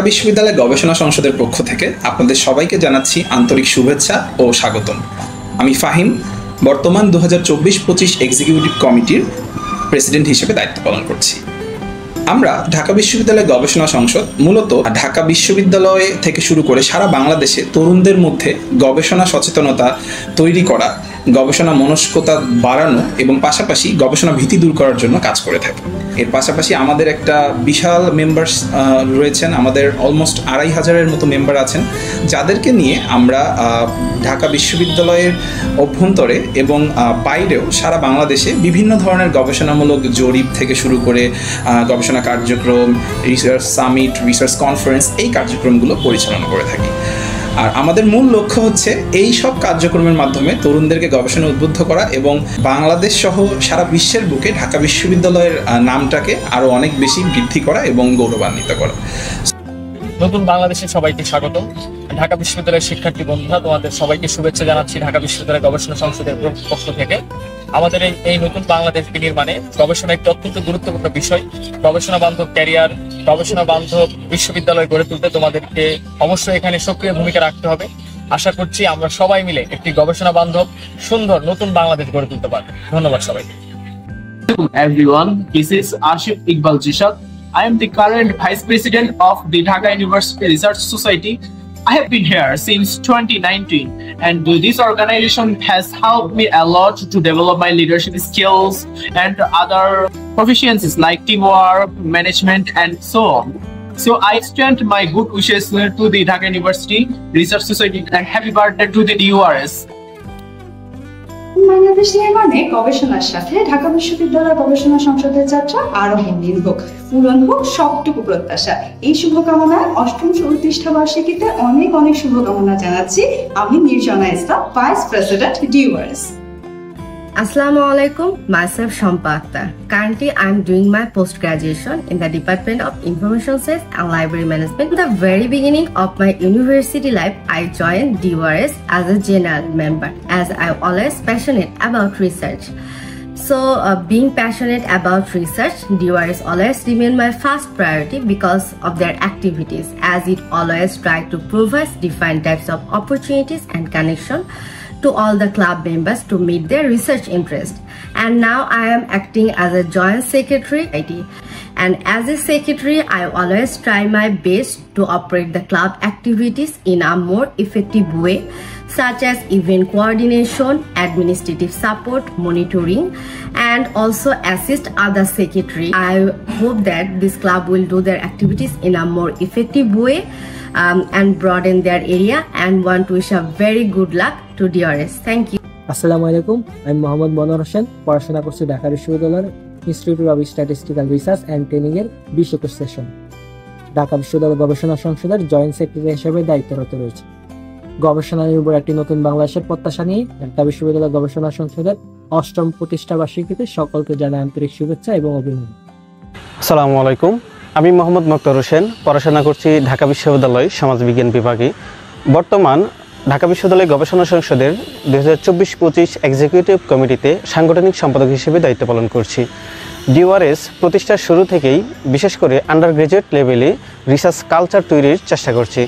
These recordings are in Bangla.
ঢাকা বিশ্ববিদ্যালয় গবেষণা সংসদের পক্ষ থেকে আপনাদের সবাইকে জানাচ্ছি আন্তরিক শুভেচ্ছা ও স্বাগতম। আমি ফাহিম, বর্তমান 2024-25 এক্সিকিউটিভ কমিটির প্রেসিডেন্ট হিসেবে দায়িত্ব পালন করছি। আমরা ঢাকা বিশ্ববিদ্যালয় গবেষণা সংসদ মূলত ঢাকা বিশ্ববিদ্যালয় থেকে শুরু করে সারা বাংলাদেশে তরুণদের মধ্যে গবেষণা সচেতনতা তৈরি করা, গবেষণা মনস্কতা বাড়ানো এবং পাশাপাশি গবেষণা ভীতি দূর করার জন্য কাজ করে থাকি। এর পাশাপাশি আমাদের একটা বিশাল মেম্বার্স রয়েছেন, আমাদের অলমোস্ট 2500-এর মতো মেম্বার আছেন, যাদেরকে নিয়ে আমরা ঢাকা বিশ্ববিদ্যালয়ের অভ্যন্তরে এবং বাইরেও সারা বাংলাদেশে বিভিন্ন ধরনের গবেষণামূলক জরিপ থেকে শুরু করে গবেষণা কার্যক্রম, রিসার্চ সামিট, রিসার্চ কনফারেন্স, এই কার্যক্রমগুলো পরিচালনা করে থাকি। আর আমাদের মূল লক্ষ্য হচ্ছে এই সব কার্যক্রমের মাধ্যমে তরুণদেরকে গবেষণা উদ্বুদ্ধ করা এবং বাংলাদেশ সহ সারা বিশ্বের বুকে ঢাকা বিশ্ববিদ্যালয়ের নামটাকে আরো অনেক বেশি বৃদ্ধি করা এবং গৌরবান্বিত করা। নতুন বাংলাদেশে সবাইকে স্বাগতম। ঢাকা বিশ্ববিদ্যালয়ের শিক্ষার্থী বন্ধুরা, তোমাদের সবাইকে শুভেচ্ছা জানাচ্ছি ঢাকা বিশ্ববিদ্যালয় গবেষণা সংসদের পক্ষ থেকে। আমাদের এই নতুন বাংলাদেশ বিনির্মাণে গবেষণা একটি অত্যন্ত গুরুত্বপূর্ণ বিষয়। গবেষণা বান্ধব ক্যারিয়ার, গবেষণা বান্ধব বিশ্ববিদ্যালয় গড়ে তুলতে তোমাদেরকে অবশ্যই এখানে সক্রিয় ভূমিকা রাখতে হবে। আশা করছি আমরা সবাই মিলে একটি গবেষণা বান্ধব সুন্দর নতুন বাংলাদেশ গড়ে তুলতে পারবো। ধন্যবাদ সবাইকে। Everyone, this is Ashif Iqbal Jishad. I am the current Vice President of the Dhaka University Research Society. I have been here since 2019, and this organization has helped me a lot to develop my leadership skills and other proficiencies like teamwork, management, and so on. So I extend my good wishes to the Dhaka University Research Society and happy birthday to the DURS. Bangladesh নির্মাণে গবেষণার সাথে ঢাকা বিশ্ববিদ্যালয় গবেষণা সংসদের যাত্রা আরো গম্ভীর হোক, পূরণ হোক সবটুকু প্রত্যাশা। এই শুভকামনায় অষ্টম প্রতিষ্ঠা বার্ষিকীতে অনেক অনেক শুভকামনা জানাচ্ছি আমি Nirjana Islam, vice president DURS। Assalamu alaikum, myself Shampa Akhtar. Currently, I am doing my post-graduation in the Department of Information Science and Library Management. At the very beginning of my university life, I joined DURS as a general member, as I always passionate about research. So, being passionate about research, DURS always remain my first priority because of their activities, as it always try to provide different types of opportunities and connection to all the club members to meet their research interest. And now I am acting as a joint secretary, and as a secretary I always try my best to operate the club activities in a more effective way, such as event coordination, administrative support, monitoring, and also assist other secretary. I hope that this club will do their activities in a more effective way and broaden their area, and want to wish a very good luck to DRS. Thank you. আসসালামু আলাইকুম, আমি মোহাম্মদ মনোয়ার হোসেন, পড়াশোনা করছি ঢাকা বিশ্ববিদ্যালয়ের institute of statistical research and training এর 20 সেশন। ঢাকা বিশ্ববিদ্যালয় গবেষণা সংসদের জয়েন্ট সেক্রেটারি হিসেবে দায়িত্বরত রয়েছে। গবেষণা নির্ভর একটি নতুন বাংলাদেশের প্রত্যাশা নিয়ে ঢাকা বিশ্ববিদ্যালয় গবেষণা সংসদের অষ্টম প্রতিষ্ঠা বার্ষিকীতে সকলকে জানাই আন্তরিক শুভেচ্ছা এবং অভিনন্দন। আসসালামু আলাইকুম, আমি মোহাম্মদ মোক্তার হোসেন, পড়াশোনা করছি ঢাকা বিশ্ববিদ্যালয় সমাজবিজ্ঞান বিভাগে। বর্তমান ঢাকা বিশ্ববিদ্যালয় গবেষণা সংসদের 2024-25 এক্সিকিউটিভ কমিটিতে সাংগঠনিক সম্পাদক হিসেবে দায়িত্ব পালন করছি। DURS প্রতিষ্ঠার শুরু থেকেই বিশেষ করে আন্ডার গ্রাজুয়েট লেভেলে রিসার্চ কালচার তৈরির চেষ্টা করছি।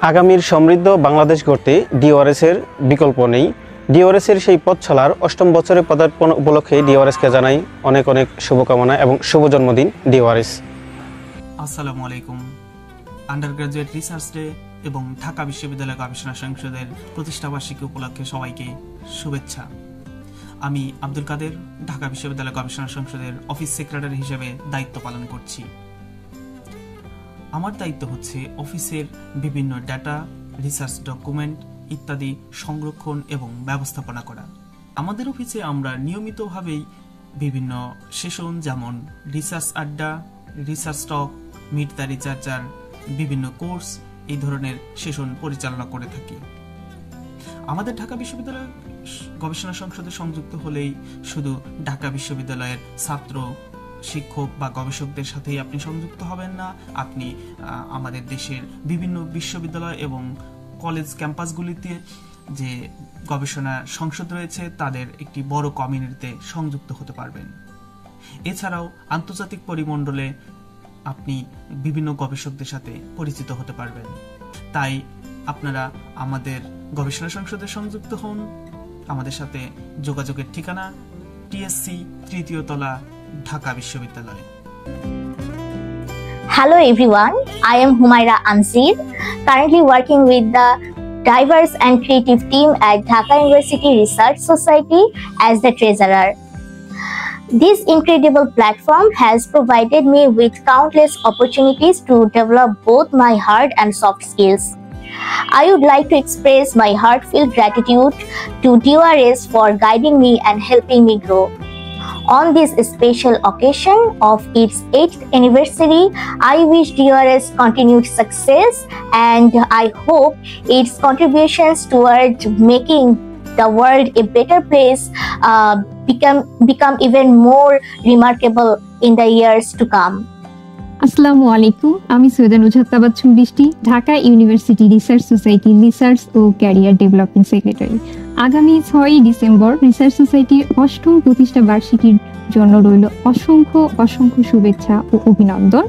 আগামীর সমৃদ্ধ বাংলাদেশ গড়তে DURS-এর বিকল্প নেই। DURS-এর সেই পথ চলার অষ্টম বছরে পদার্পণ উপলক্ষে DURS-কে জানাই অনেক অনেক শুভকামনা এবং শুভ জন্মদিন DURS। আসসালামু আলাইকুম। আন্ডার গ্রাজুয়েট রিসার্চ ডে এবং ঢাকা বিশ্ববিদ্যালয় গবেষণা সংসদের প্রতিষ্ঠাবার্ষিকী উপলক্ষে সবাইকে শুভেচ্ছা। আমি আব্দুল কাদের, ঢাকা বিশ্ববিদ্যালয় গবেষণা সংসদের অফিস সেক্রেটারি হিসেবে দায়িত্ব পালন করছি। আমার দায়িত্ব হচ্ছে অফিসের বিভিন্ন ডাটা, রিসার্চ ডকুমেন্ট ইত্যাদি সংরক্ষণ এবং ব্যবস্থাপনা করা। আমাদের অফিসে আমরা নিয়মিতভাবেই বিভিন্ন সেশন যেমন রিসার্চ আড্ডা, research talk, meet the researcher, বিভিন্ন কোর্স এই ধরনের সেশন পরিচালনা করে থাকি। আমাদের ঢাকা বিশ্ববিদ্যালয় গবেষণা সংসদে সংযুক্ত হলেই শুধু ঢাকা বিশ্ববিদ্যালয়ের ছাত্র, শিক্ষক বা গবেষকদের সাথেই আপনি সংযুক্ত হবেন না, আপনি আমাদের দেশের বিভিন্ন বিশ্ববিদ্যালয় এবং কলেজ ক্যাম্পাসগুলিতে যে গবেষণা সংসদ রয়েছে তাদের একটি বড় কমিউনিটিতে সংযুক্ত হতে পারবেন। এছাড়াও আন্তর্জাতিক পরিমণ্ডলে আপনি বিভিন্ন গবেষকদের সাথে পরিচিত হতে পারবেন। তাই আপনারা আমাদের গবেষণা সংসদে সংযুক্ত হন। আমাদের সাথে যোগাযোগের ঠিকানা টিএসসি 3য় তলা, ঢাকা বিশ্ববিদ্যালয়। Hello everyone, I am Humaira Ansir, currently working with the diverse and creative team at Dhaka University Research Society as the treasurer. This incredible platform has provided me with countless opportunities to develop both my hard and soft skills. I would like to express my heartfelt gratitude to DRS for guiding me and helping me grow. On this special occasion of its 8th anniversary, I wish DRS continued success, and I hope its contributions toward making the world a better place become even more remarkable in the years to come. আসসালামু আলাইকুম, আমি Syeda Nuzhat Tabassum Brishti, Dhaka university research society research ও ক্যারিয়ার ডেভেলপমেন্ট সেক্রেটারি। আগামী 6ই ডিসেম্বর রিসার্চ সোসাইটির 8ম প্রতিষ্ঠা বার্ষিকীর জন্য রইল অসংখ্য শুভেচ্ছা ও অভিনন্দন।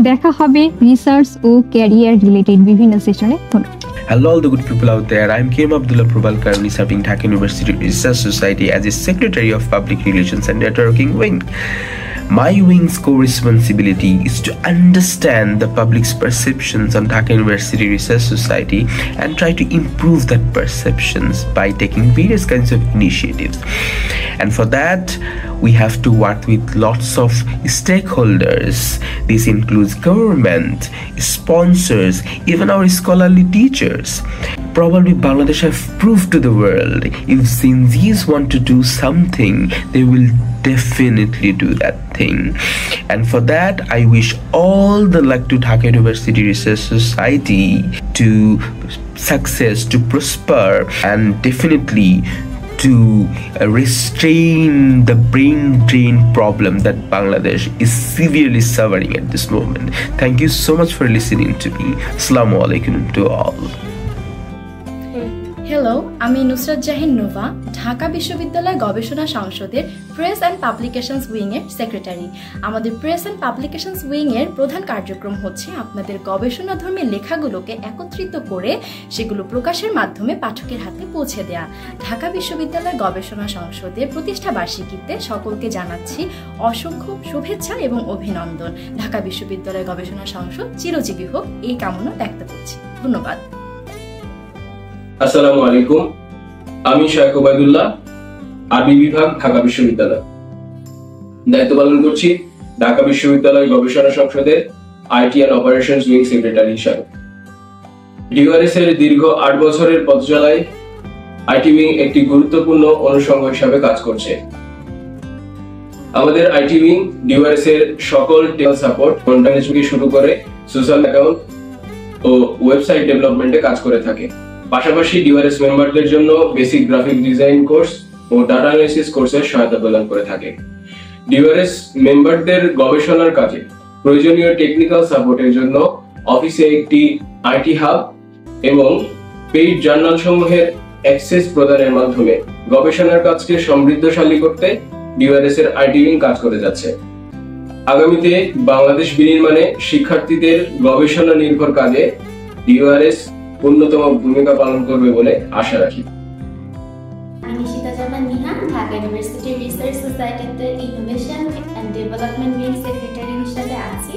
দেখা হবে রিসার্চ ও ক্যারিয়ার রিলেটেড বিভিন্ন সেশনে। Hello all the good people out there, I am Kim Abdullah Probal, currently serving Dhaka University Research Society as a Secretary of Public Relations and Networking Wing. My wing's core responsibility is to understand the public's perceptions on Dhaka University Research Society and try to improve that perceptions by taking various kinds of initiatives. And for that, we have to work with lots of stakeholders. This includes government, sponsors, even our scholarly teachers. Probably Bangladesh have proved to the world if Sinzis want to do something, they will definitely do that thing. And for that, I wish all the luck to Dhaka University Research Society to success, to prosper, and definitely to restrain the brain drain problem that Bangladesh is severely suffering at this moment. Thank you so much for listening to me. Assalamu alaikum to all. Hello, আমি নুসরাত জাহিন নোভা, ঢাকা বিশ্ববিদ্যালয় গবেষণা সংসদের প্রেস অ্যান্ড পাবলিকেশনস উইংয়ের সেক্রেটারি। আমাদের প্রেস অ্যান্ড পাবলিকেশনস উইংয়ের প্রধান কার্যক্রম হচ্ছে আপনাদের গবেষণাধর্মী লেখাগুলোকে একত্রিত করে সেগুলো প্রকাশের মাধ্যমে পাঠকের হাতে পৌঁছে দেয়া। ঢাকা বিশ্ববিদ্যালয় গবেষণা সংসদের প্রতিষ্ঠা বার্ষিকীতে সকলকে জানাচ্ছি অসংখ্য শুভেচ্ছা এবং অভিনন্দন। ঢাকা বিশ্ববিদ্যালয় গবেষণা সংসদ চিরজীবী হোক, এই কামনা ব্যক্ত করছি। ধন্যবাদ। আসসালামু আলাইকুম, আমি শায়খ ওবায়দুল্লাহ, আরবি বিভাগ, ঢাকা বিশ্ববিদ্যালয়। দায়িত্ব পালন করছি ঢাকা বিশ্ববিদ্যালয় গবেষণা সংসদের IT and operations wing secretary হিসাবে। ডিওআরএস এর দীর্ঘ 8 বছরের পথচলায় আইটি উইং একটি গুরুত্বপূর্ণ অনুষঙ্গ হিসাবে কাজ করছে। আমাদের আইটি উইং ডিওআরএস এর সকল টেকনিক্যাল সাপোর্ট, কন্টেন্ট থেকে শুরু করে সোশ্যাল অ্যাকাউন্ট ও ওয়েবসাইট ডেভেলপমেন্টে কাজ করে থাকে। পাশাপাশি ডিওআরএস মেম্বারদের জন্য বেসিক গ্রাফিক ডিজাইন কোর্স ও ডাটা অ্যানালিসিস কোর্সের সহায়তা প্রদান করে থাকে। ডিওআরএস মেম্বারদের গবেষণার কাজে প্রয়োজনীয় টেকনিক্যাল সাপোর্টের জন্য অফিসে একটি আইটি হাব এবং পেইড জার্নাল সমূহের অ্যাক্সেস প্রদানের মাধ্যমে গবেষণার কাজকে সমৃদ্ধশালী করতে ডিওআরএস এর আইটি উইং কাজ করে যাচ্ছে। আগামীতে বাংলাদেশ বিনির্মাণে শিক্ষার্থীদের গবেষণা নির্ভর কাজে ডিওআরএস অন্যতম ভূমিকা পালন করবে বলে আশা রাখি। আমি নিশিতা জামান নিহা, ঢাকা ইউনিভার্সিটি রিসার্চ সোসাইটিতে innovation and development wing secretary হিসেবে আছি।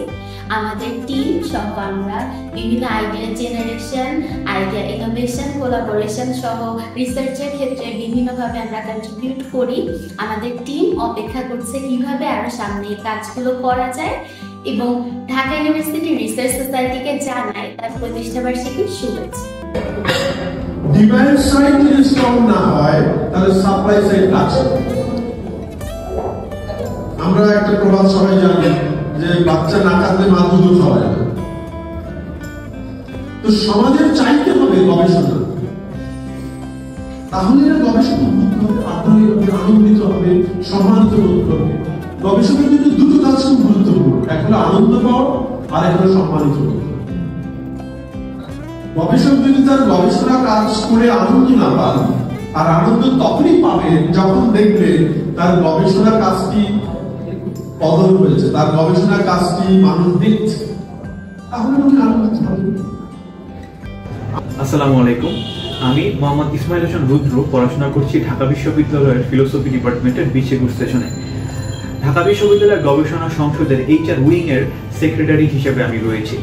আমাদের টিম সহ আমরা বিভিন্ন idea generation, idea innovation, collaboration সহ রিসার্চের ক্ষেত্রে বিভিন্নভাবে আমরা কন্ট্রিবিউট করি। আমাদের টিম অপেক্ষা করছে কিভাবে আরো সামনে এই কাজগুলো করা যায় এবং ঢাকা ইউনিভার্সিটি রিসার্চ সোসাইটিকে জানাই তার প্রতিষ্ঠা বার্ষিকীর শুভেচ্ছা। ডিমান্ড সাইড যদি স্ট্রং না হয় তাহলে সাপ্লাই সাইড আছে। আমরা একটা প্রবাদ সবাই জানি যে বাচ্চা না কাঁদলে মা দুধ খাওয়ায় না। তো সমাজের চাইতে হবে গবেষণা, তাহলে গবেষণা আগ্রহী হবে, আনন্দিত হবে, সম্মানিত বোধ করবে। গবেষণার জন্য দুটো কাজ খুব গুরুত্বপূর্ণ, এক হলো আনন্দ পাওয়া আর এক হলো সম্মানিত বোধ। গবেষক যদি তার গবেষণা কাজ করে আনন্দ না পান, আর আনন্দ তখনই পাবে যখন দেখবে তার গবেষণা কাজটি কদর হয়েছে, তার গবেষণার কাজটি মানুষ দেখছে, তাহলে উনি আনন্দিত হবেন। আসসালামু আলাইকুম, আমি মোহাম্মদ ইসমাইল হোসেন রুদ্র, পড়াশোনা করছি ঢাকা বিশ্ববিদ্যালয়ের ফিলোসফি ডিপার্টমেন্টের বিসিএ কোর্স সেশনে। ঢাকা বিশ্ববিদ্যালয়ের গবেষণা সংসদের এইচআর উইং এর সেক্রেটারি হিসেবে আমি রয়েছি।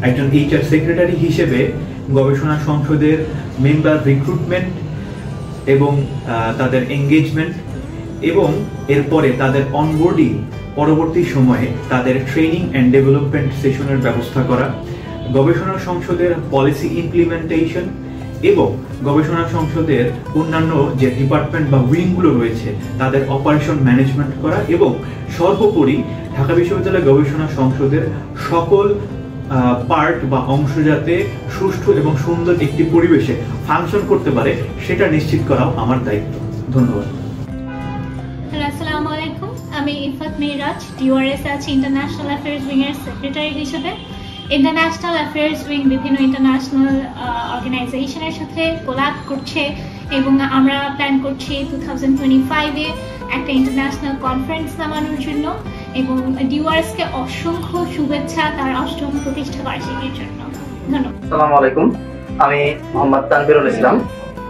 একজন এইচআর সেক্রেটারি হিসেবে গবেষণা সংসদের মেম্বার রিক্রুটমেন্ট এবং তাদের এঙ্গেজমেন্ট এবং এরপরে তাদের অনবোর্ডিং, পরবর্তী সময়ে তাদের ট্রেনিং অ্যান্ড ডেভেলপমেন্ট সেশনের ব্যবস্থা করা, গবেষণা সংসদের পলিসি ইমপ্লিমেন্টেশন এবং গবেষণা সংসদের অন্যান্য যে ডিপার্টমেন্ট বা উইংগুলো রয়েছে তাদের অপারেশন ম্যানেজমেন্ট করা এবং সর্বোপরি ঢাকা বিশ্ববিদ্যালয় গবেষণা সংসদের সকল পার্ট বা অংশ যাতে সুষ্ঠু এবং সুন্দর একটি পরিবেশে ফাংশন করতে পারে সেটা নিশ্চিত করাও আমার দায়িত্ব। ধন্যবাদ। আসসালামু আলাইকুম, আমি ইফাত মিরাজ, ডিওআরএস আছি ইন্টারন্যাশনাল অ্যাফেয়ার্স উইং এর সেক্রেটারি হিসেবে। ইন্টারন্যাশনাল অ্যাফেয়ার্স উইং বিভিন্ন ইন্টারন্যাশনাল অর্গানাইজেশনের সাথে কোলাব করছে এবং আমরা প্ল্যান করছি 2025-এ একটা ইন্টারন্যাশনাল কনফারেন্স নামানোর জন্য এবং ডিওআরএসকে অসংখ্য শুভেচ্ছা তার 8ম প্রতিষ্ঠা বার্ষিকীর জন্য। ধন্যবাদ। আসসালামু আলাইকুম, আমি মোহাম্মদ তানভীরুল ইসলাম,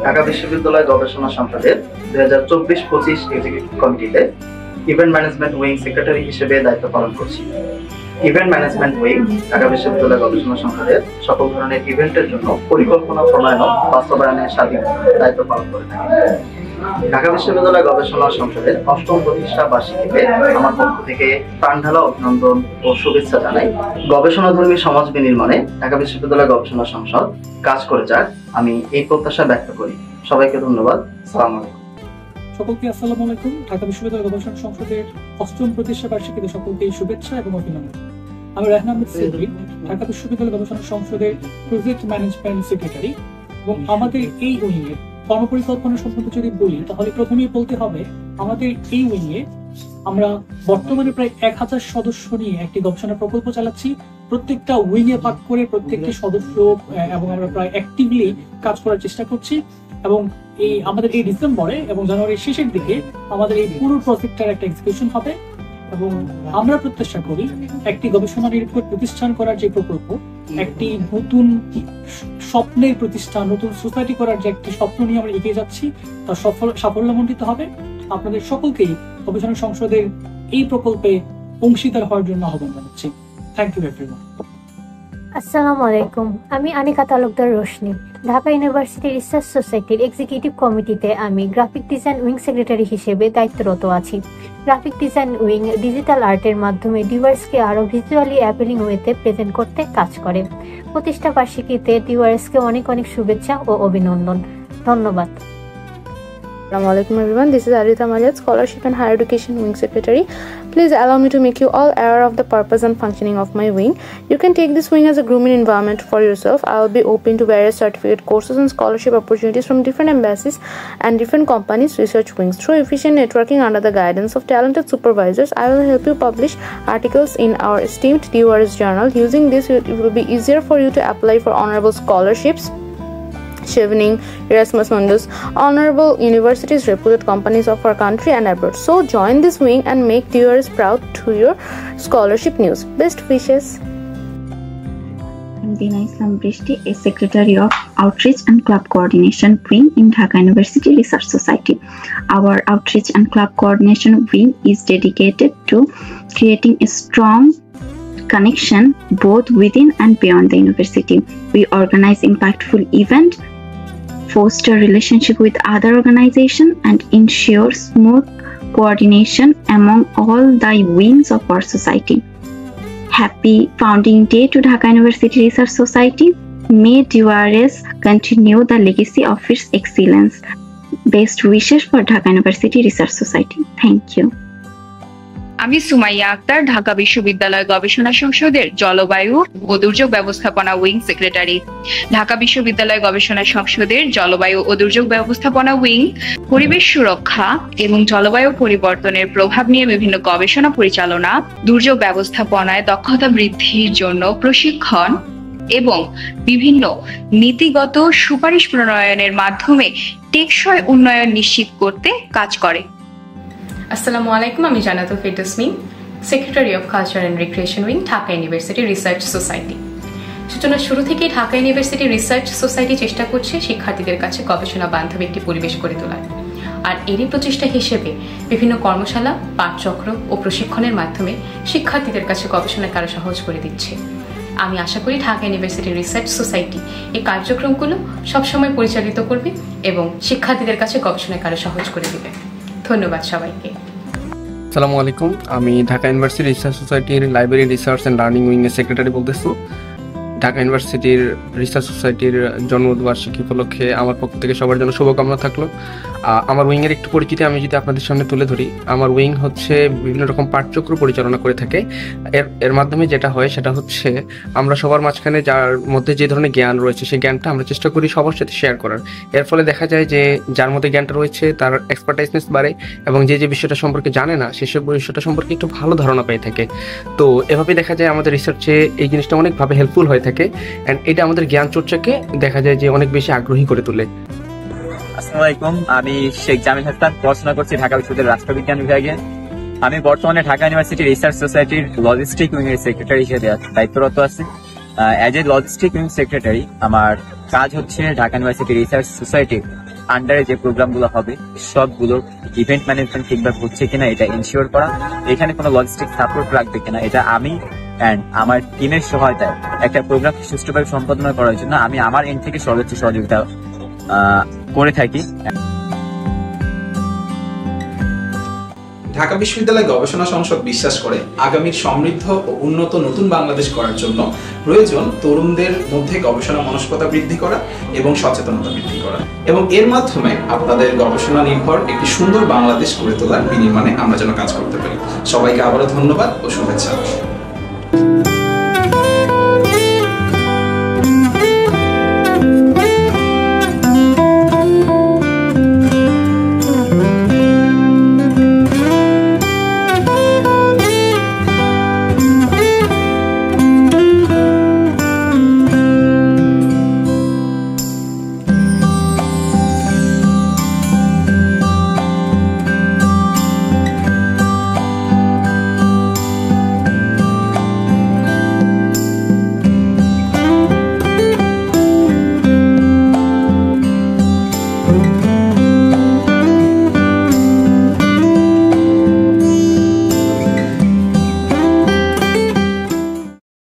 ঢাকা বিশ্ববিদ্যালয় গবেষণা সংসদের 2024-25 এক্সিকিউটিভ কমিটিতে ইভেন্ট ম্যানেজমেন্ট উইং সেক্রেটারি হিসেবে দায়িত্ব পালন করছি। ইভেন্ট ম্যানেজমেন্ট উইং ঢাকা বিশ্ববিদ্যালয় গবেষণা সংসদের সকল ধরনের ইভেন্টের জন্য পরিকল্পনা প্রণয়ন ও বাস্তবায়নের স্বাধীন দায়িত্ব পালন করে থাকে। ঢাকা বিশ্ববিদ্যালয় গবেষণা সংসদের 8ম প্রতিষ্ঠা বার্ষিকীতে আমার পক্ষ থেকে প্রাণঢালা অভিনন্দন ও শুভেচ্ছা জানাই। গবেষণাধর্মী সমাজ বিনির্মাণে ঢাকা বিশ্ববিদ্যালয় গবেষণা সংসদ কাজ করে যাক, আমি এই প্রত্যাশা ব্যক্ত করি। সবাইকে ধন্যবাদ। আসসালামু আলাইকুম। সকলকে আসসালামু আলাইকুম। ঢাকা বিশ্ববিদ্যালয় গবেষণা সংসদের 8ম প্রতিষ্ঠা বার্ষিকীতে সকলকে শুভেচ্ছা এবং অভিনন্দন। আমি রায়হান আহমেদ সিদ্দিক, ঢাকা বিশ্ববিদ্যালয় গবেষণা সংসদের প্রজেক্ট ম্যানেজমেন্ট সেক্রেটারি এবং আমাদের এই উইং এর কর্মপরিকল্পনা সম্পর্কে যদি বলি তাহলে প্রথমেই বলতে হবে আমাদের এই উইং এ আমরা বর্তমানে প্রায় 1000 সদস্য নিয়ে একটি গবেষণা প্রকল্প চালাচ্ছি। প্রত্যেকটা উইং এ ভাগ করে প্রত্যেকটি সদস্য এবং আমরা প্রায় অ্যাক্টিভলি কাজ করার চেষ্টা করছি এবং আমাদের এই ডিসেম্বরে এবং জানুয়ারির শেষের দিকে আমাদের এই পুরো প্রজেক্টটার একটা এক্সিকিউশন হবে এবং আমরা প্রত্যাশা করি একটি গবেষণা নির্ভর প্রতিষ্ঠান করার যে প্রকল্প, একটি নতুন স্বপ্নের প্রতিষ্ঠান, নতুন সোসাইটি করার যে একটি স্বপ্ন নিয়ে আমরা এগিয়ে যাচ্ছি তার সাফল্যমণ্ডিত হবে। আপনাদের সকলকেই গবেষণা সংসদের এই প্রকল্পে অংশীদার হওয়ার জন্য আহ্বান জানাচ্ছি। Thank you everyone. আসসালামু আলাইকুম, আমি আনিকা তালুকদার রোশনি, ঢাকা ইউনিভার্সিটি রিসার্চ সোসাইটির এক্সিকিউটিভ কমিটিতে আমি গ্রাফিক ডিজাইন উইং সেক্রেটারি হিসেবে দায়িত্বরত আছি। গ্রাফিক ডিজাইন উইং ডিজিটাল আর্টের মাধ্যমে ডিভাইসকে আরও ভিজুয়ালি অ্যাপিলিং ওয়েতে প্রেজেন্ট করতে কাজ করে। প্রতিষ্ঠা বার্ষিকীতে ডিওআরএসকে অনেক অনেক শুভেচ্ছা ও অভিনন্দন। ধন্যবাদ। Assalamu alaikum everyone, this is Arita Mariat, Scholarship and Higher Education Wing Secretary. Please allow me to make you all aware of the purpose and functioning of my wing. You can take this wing as a grooming environment for yourself. I will be open to various certificate courses and scholarship opportunities from different embassies and different companies' research wings. Through efficient networking under the guidance of talented supervisors, I will help you publish articles in our esteemed DORS journal. Using this, it will be easier for you to apply for honorable scholarships, Chevening, Erasmus Mundus, honorable universities, reputed companies of our country and abroad. So join this wing and make DORS proud to your scholarship news. Best wishes. I'm Dina Islam Brishti, a Secretary of Outreach and Club Coordination Wing in Dhaka University Research Society. Our Outreach and Club Coordination Wing is dedicated to creating a strong connection both within and beyond the university. We organize impactful events, foster relationship with other organizations, and ensure smooth coordination among all the wings of our society. Happy founding day to Dhaka University Research Society. May DORS continue the legacy of its excellence. Best wishes for Dhaka University Research Society. Thank you. আমি সুমাইয়া আক্তার, ঢাকা বিশ্ববিদ্যালয় গবেষণা সংসদের জলবায়ু ও দুর্যোগ ব্যবস্থাপনা উইং সেক্রেটারি। ঢাকা বিশ্ববিদ্যালয় গবেষণা সংসদের জলবায়ু ও দুর্যোগ ব্যবস্থাপনা উইং পরিবেশ সুরক্ষা এবং জলবায়ু পরিবর্তনের প্রভাব নিয়ে বিভিন্ন গবেষণা পরিচালনা, দুর্যোগ ব্যবস্থাপনায় দক্ষতা বৃদ্ধির জন্য প্রশিক্ষণ এবং বিভিন্ন নীতিগত সুপারিশ প্রণয়নের মাধ্যমে টেকসই উন্নয়ন নিশ্চিত করতে কাজ করে। আসসালামু আলাইকুম, আমি Jannatul Ferdous Mim, secretary of culture and recreation wing, Dhaka university research society. সূচনা শুরু থেকেই ঢাকা ইউনিভার্সিটি রিসার্চ সোসাইটি চেষ্টা করছে শিক্ষার্থীদের কাছে গবেষণা বান্ধব একটি পরিবেশ গড়ে তোলার। আর এরই প্রচেষ্টা হিসেবে বিভিন্ন কর্মশালা, পাঠচক্র ও প্রশিক্ষণের মাধ্যমে শিক্ষার্থীদের কাছে গবেষণাকে আরও সহজ করে দিচ্ছে। আমি আশা করি ঢাকা ইউনিভার্সিটি রিসার্চ সোসাইটি এই কার্যক্রমগুলো সবসময় পরিচালিত করবে এবং শিক্ষার্থীদের কাছে গবেষণাকে আরও সহজ করে দেবে। ধন্যবাদ সবাইকে। আসসালামু আলাইকুম, আমি ঢাকা ইউনিভার্সিটি রিসার্চ সোসাইটির লাইব্রেরি রিসার্চ অ্যান্ড লার্নিং উইংয়ের সেক্রেটারি বলতেছি। ঢাকা ইউনিভার্সিটির রিসার্চ সোসাইটির জন্মবার্ষিকী উপলক্ষে আমার পক্ষ থেকে সবার জন্য শুভকামনা থাকলো। আমার উইংয়ের একটু পরিচিতি আমি যদি আপনাদের সামনে তুলে ধরি, আমার উইং হচ্ছে বিভিন্ন রকম পাঠচক্র পরিচালনা করে থাকে। এর মাধ্যমে যেটা হয় সেটা হচ্ছে আমরা সবার মাঝখানে যার মধ্যে যে ধরনের জ্ঞান রয়েছে সেই জ্ঞানটা আমরা চেষ্টা করি সবার সাথে শেয়ার করার। এর ফলে দেখা যায় যে যার মধ্যে জ্ঞানটা রয়েছে তার এক্সপার্টাইজনেস বাড়ে এবং যে বিষয়টা সম্পর্কে জানে না সেসব বিষয়টা সম্পর্কে একটু ভালো ধারণা পেয়ে থাকে। তো এভাবে দেখা যায় আমাদের রিসার্চে এই জিনিসটা অনেকভাবে হেল্পফুল হয়ে থাকে অ্যান্ড এটা আমাদের জ্ঞান চর্চাকে দেখা যায় যে অনেক বেশি আগ্রহী করে তোলে। আসসালামু আলাইকুম, আমি শেখ জামিল হাসান, পড়াশোনা করছি ঢাকা বিশ্ববিদ্যালয়ের রাষ্ট্রবিজ্ঞান বিভাগে। আমি বর্তমানে ঢাকা ইউনিভার্সিটি রিসার্চ সোসাইটির লজিস্টিক উইং এর সেক্রেটারি হিসেবে দায়িত্বরত আছি। As a logistic wing secretary আমার কাজ হচ্ছে ঢাকা ইউনিভার্সিটি রিসার্চ সোসাইটির আন্ডারে যে প্রোগ্রামগুলো হবে সবগুলোর ইভেন্ট ম্যানেজমেন্ট ঠিকভাবে হচ্ছে কিনা এটা ইনশিওর করা, এখানে কোনো লজিস্টিক সাপোর্ট লাগবে কিনা এটা আমি অ্যান্ড আমার টিমের সহায়তায় একটা প্রোগ্রাম সুষ্ঠুভাবে সম্পাদনা করার জন্য আমি আমার এন্ড থেকে সর্বোচ্চ সহযোগিতা করে থাকি। ঢাকা বিশ্ববিদ্যালয় গবেষণা সংসদ বিশ্বাস করে আগামীর সমৃদ্ধ ও উন্নত নতুন বাংলাদেশ করার জন্য প্রয়োজন তরুণদের মধ্যে গবেষণা মনস্কতা বৃদ্ধি করা এবং সচেতনতা বৃদ্ধি করা, এবং এর মাধ্যমে আপনাদের গবেষণা নির্ভর একটি সুন্দর বাংলাদেশ গড়ে তোলার বিনির্মাণে আমরা যেন কাজ করতে পারি। সবাইকে আবারও ধন্যবাদ ও শুভেচ্ছা।